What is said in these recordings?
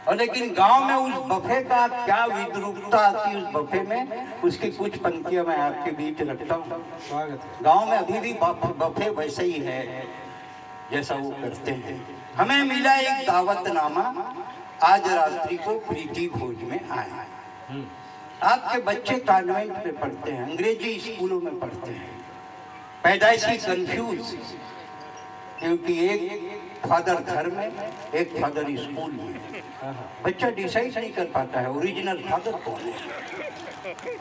और लेकिन गांव में उस बफे का क्या विद्रूपता आती उस बफे में, उसकी कुछ पंक्तियां मैं आपके बीच रखता हूँ। गांव में अभी भी बफे वैसे ही है जैसा वो करते हैं। हमें मिला एक दावतनामा, आज रात्रि को प्रीति भोज में आए। आपके बच्चे कॉन्वेंट में पढ़ते हैं, अंग्रेजी स्कूलों में पढ़ते हैं, पैदाइशी कंफ्यूज, क्योंकि एक फादर घर में एक फादर स्कूल में। बच्चा डिसाइड नहीं कर पाता है ओरिजिनल फादर कौन है।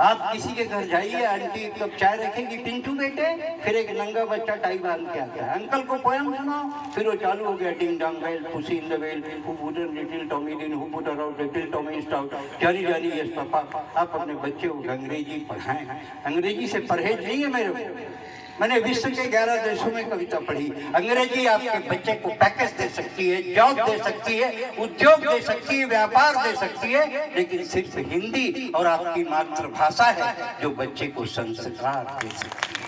आप किसी के घर जाइए, आंटी एक कप चाय रखेगी, पिंटू बेटे, फिर एक नंगा बच्चा टाई बांध के आता है, अंकल को पोयम सुनाओ, फिर वो चालू हो गया ding dong bell, pussy in the well, who put a little Tommy in, who put out little Tommy stout, Johnny Johnny yes papa. आप अपने बच्चे को अंग्रेजी पढ़ाएं। अंग्रेजी से परहेज नहीं है मेरे को। मैंने विश्व के 11 देशों में कविता पढ़ी। अंग्रेजी आपके बच्चे को पैकेज दे सकती है, जॉब दे सकती है, उद्योग दे सकती है, व्यापार दे सकती है, लेकिन सिर्फ हिंदी और आपकी मातृभाषा है जो बच्चे को संस्कार दे सकती है।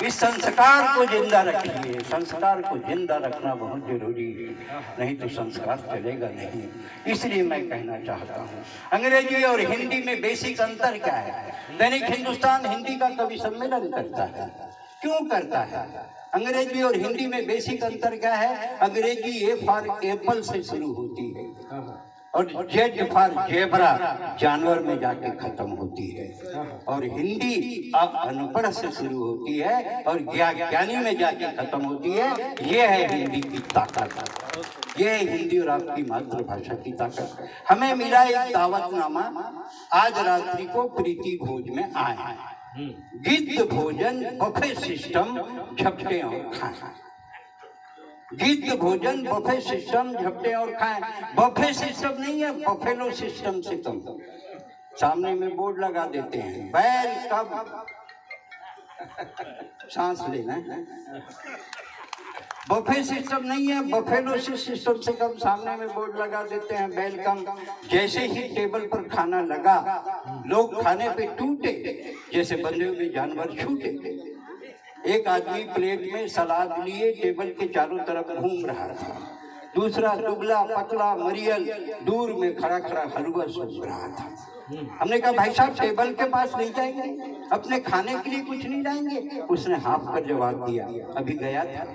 इस संस्कार को जिंदा रखिए। संस्कार को जिंदा रखना बहुत जरूरी है, नहीं तो संस्कार चलेगा नहीं। इसलिए मैं कहना चाहता हूँ, अंग्रेजी और हिंदी में बेसिक अंतर क्या है। दैनिक हिंदुस्तान हिंदी का कवि सम्मेलन करता है, क्यों करता है? अंग्रेजी और हिंदी में बेसिक अंतर क्या है? अंग्रेजी ए फॉर एप्पल से शुरू होती है और जेड फॉर जेब्रा जानवर में जाके खत्म होती है, और हिंदी अब अनपढ़ से शुरू होती है और ज्ञानी में जाके खत्म होती है। ये है हिंदी की ताकत, ये है हिंदी और आपकी मातृभाषा की ताकत। हमें मिला एक दावतनामा, आज रात्रि को प्रीति भोज में आए। गिद्ध भोजन बफे सिस्टम, झपटे और खाएं। गिद्ध भोजन बफे सिस्टम, झपटे और खाएं। बफे सिस्टम नहीं है, बफेलो सिस्टम से कम। सामने में बोर्ड लगा देते हैं, बैल कब सांस लेना है। बफे सिस्टम नहीं है, बफेलो सिस्टम से कम। सामने में बोर्ड लगा देते हैं, बैल कम। जैसे ही टेबल पर खाना लगा, लोग खाने पे टूटे जैसे बंधे हुए जानवर छूटे। एक आदमी प्लेट में सलाद लिए टेबल के चारों तरफ घूम रहा था, दूसरा दुबला पतला मरियल दूर में खड़ा खड़ा हलवा सूंघ रहा था। हमने कहा भाई साहब टेबल के पास नहीं जाएंगे, अपने खाने के लिए कुछ नहीं लाएंगे? उसने हाँफ कर जवाब दिया, अभी गया था,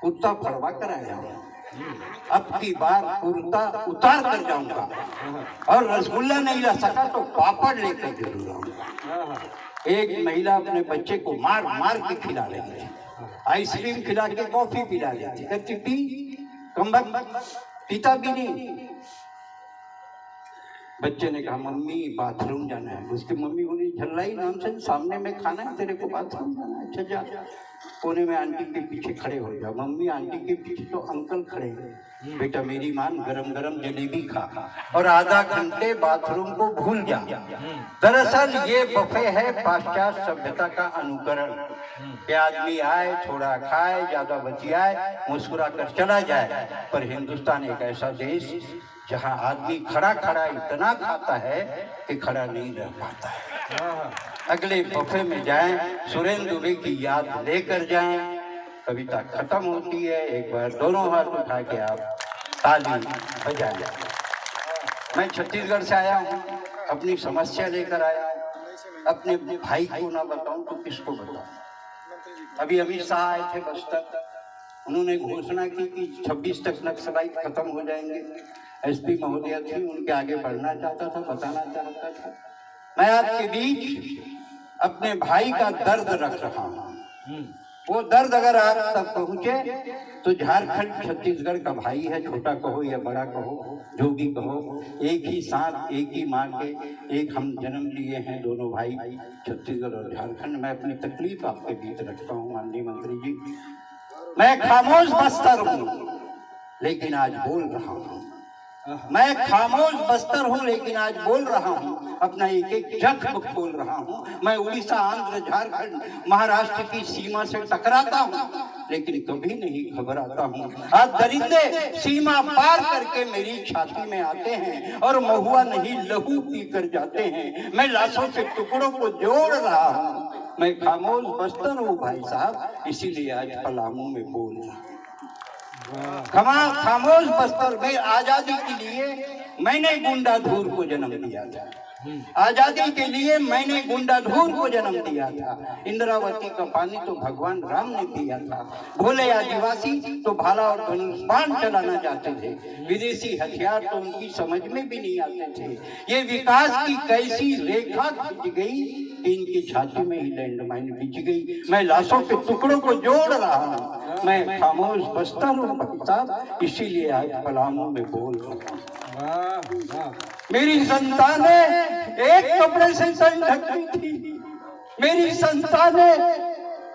कुर्ता फड़वा कर आया, अब की बार कुर्ता उतार कर जाऊंगा, और रसगुल्ला नहीं ला सका तो पापड़ लेकर जरूर आऊंगा। एक महिला अपने बच्चे को मार मार के खिला रही थी, आइसक्रीम खिला के कॉफी पिला रही थी, कहती पी, कमबख्त पीता भी नहीं। बच्चे ने कहा मम्मी बाथरूम जाना है। उसकी मम्मी बोली झल्लाई नाम से सामने में खाना है, तेरे को बाथरूम जाना है, अच्छा जा। कोने में आंटी के पीछे खड़े हो जाओ। मम्मी आंटी के पीछे तो अंकल खड़े हैं, बेटा मेरी मान गरम गरम जलेबी खा और आधा घंटे बाथरूम को भूल जा। दरअसल ये बफे है पाश्चात्य सभ्यता का अनुकरण, कि आदमी आए, थोड़ा खाए, ज्यादा बचियाए, मुस्कुरा कर चला जाए। पर हिंदुस्तान एक ऐसा देश जहाँ आदमी खड़ा खड़ा इतना खाता है कि खड़ा नहीं रह पाता है। अगले बफे में जाएं, सुरेंद्र दुबे की याद लेकर जाएं। कविता खत्म होती है, एक बार दोनों हाथ उठा के आप ताली बजाएं। मैं छत्तीसगढ़ से आया हूँ, अपनी समस्या लेकर आया हूँ। अपने भाई को ना बताऊं तो किसको बताऊं? अभी अमित शाह आए थे बस्तर, उन्होंने घोषणा की कि 26 तक नक्सलाइट खत्म हो जाएंगे। एसपी महोदय थी, उनके आगे बढ़ना चाहता था, बताना चाहता था। मैं आपके बीच अपने भाई का दर्द रख रहा हूँ। वो दर्द अगर आप तक पहुंचे तो झारखंड छत्तीसगढ़ का भाई है, छोटा कहो या बड़ा कहो, जो भी कहो, एक ही साथ एक ही माँ के एक हम जन्म लिए हैं दोनों भाई, छत्तीसगढ़ और झारखंड। मैं अपनी तकलीफ आपके बीच रखता हूँ माननीय मंत्री जी। मैं खामोश बस्तर हूँ लेकिन आज बोल रहा हूँ। मैं खामोश बस्तर हूँ लेकिन आज बोल रहा हूँ, अपना एक एक जख्म खोल रहा हूँ। मैं उड़ीसा, आंध्र, झारखंड, महाराष्ट्र की सीमा से टकराता हूँ लेकिन कभी नहीं घबराता हूँ। आज दरिंदे सीमा पार करके मेरी छाती में आते हैं और महुआ नहीं लहू पी कर जाते हैं। मैं लाशों के टुकड़ों को जोड़ रहा हूँ। मैं खामोश बस्तर हूँ भाई साहब, इसीलिए आज पलामू में बोल रहा हूँ। खामोश बस्तर में आजादी के लिए मैंने गुंडाधूर को जन्म दिया था। आजादी के लिए मैंने गुंडाधूर को जन्म दिया था। इंद्रावती का पानी तो भगवान राम ने पिया था। भोले आदिवासी तो भाला और धनुष बाण चलाना चाहते थे। विदेशी हथियार तो उनकी समझ में भी नहीं आते थे। ये विकास की कैसी रेखा खिंच गई कि इनकी छाती में ही लैंडमाइन बिछ गई। मैं लाशों के टुकड़ों को जोड़ रहा हूँ। मैं खामोश बस्तर हूँ भाई साहब, इसीलिए आज पलामू में बोल रहा हूँ। मेरी संतानें एक कपड़े से तन ढकती थी। मेरी संतानें,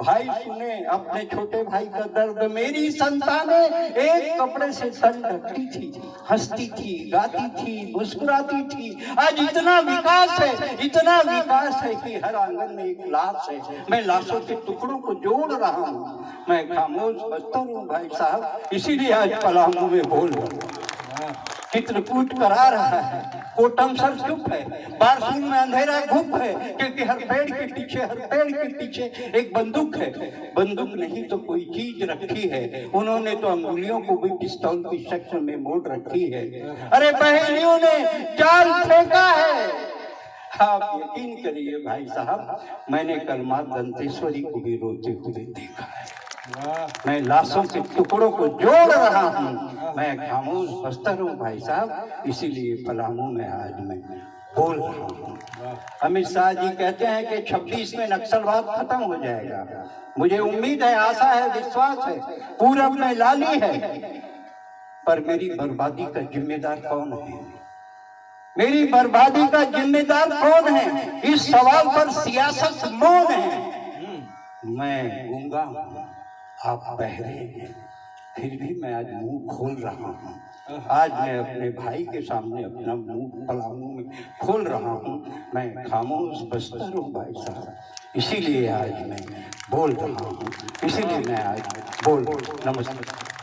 भाई सुने अपने छोटे भाई का दर्द, मेरी संतानें एक कपड़े से तन ढकती थी, हंसती थी, गाती थी, मुस्कुराती थी। आज इतना विकास है, इतना विकास है कि हर आंगन में एक लाश है। मैं लाशों के टुकड़ों को जोड़ रहा हूँ। मैं खामोश बस्तर हूँ भाई साहब, इसीलिए आज पलामू में बोल रहा हूँ। चित्रकूट करा रहा है, कोटम सर चुप है, बारसूर में अंधेरा घुप है, क्योंकि हर पेड़ के पीछे एक बंदूक है। बंदूक नहीं तो कोई चीज रखी है। उन्होंने तो अंगुलियों को भी पिस्तौल की शक्ल में मोड़ रखी है। अरे बहेलियों ने जाल फेंका है। आप यकीन करिए भाई साहब, मैंने कल मां दंतेश्वरी को भी रोते हुए देखा है। मैं लाशों के टुकड़ों को जोड़ रहा हूँ। मैं खामोश बस्तर हूँ भाई साहब, इसीलिए पलामू में आज मैं बोल रहा हूँ। अमित शाह जी कहते हैं कि 26 में नक्सलवाद खत्म हो जाएगा। मुझे उम्मीद है, आशा है, विश्वास है, पूरब में लाली है। पर मेरी बर्बादी का जिम्मेदार कौन है? मेरी बर्बादी का जिम्मेदार कौन है? इस सवाल पर सियासत मौन है। मैं गूंगा हूँ, आप बहरे हैं, फिर भी मैं आज मुंह खोल रहा हूँ। आज मैं अपने भाई के सामने अपना मुंह पलामू में खोल रहा हूँ। मैं खामोश बस्तर हूँ भाई साहब, इसीलिए आज मैं बोल रहा हूँ, इसीलिए मैं आज बोल। नमस्ते।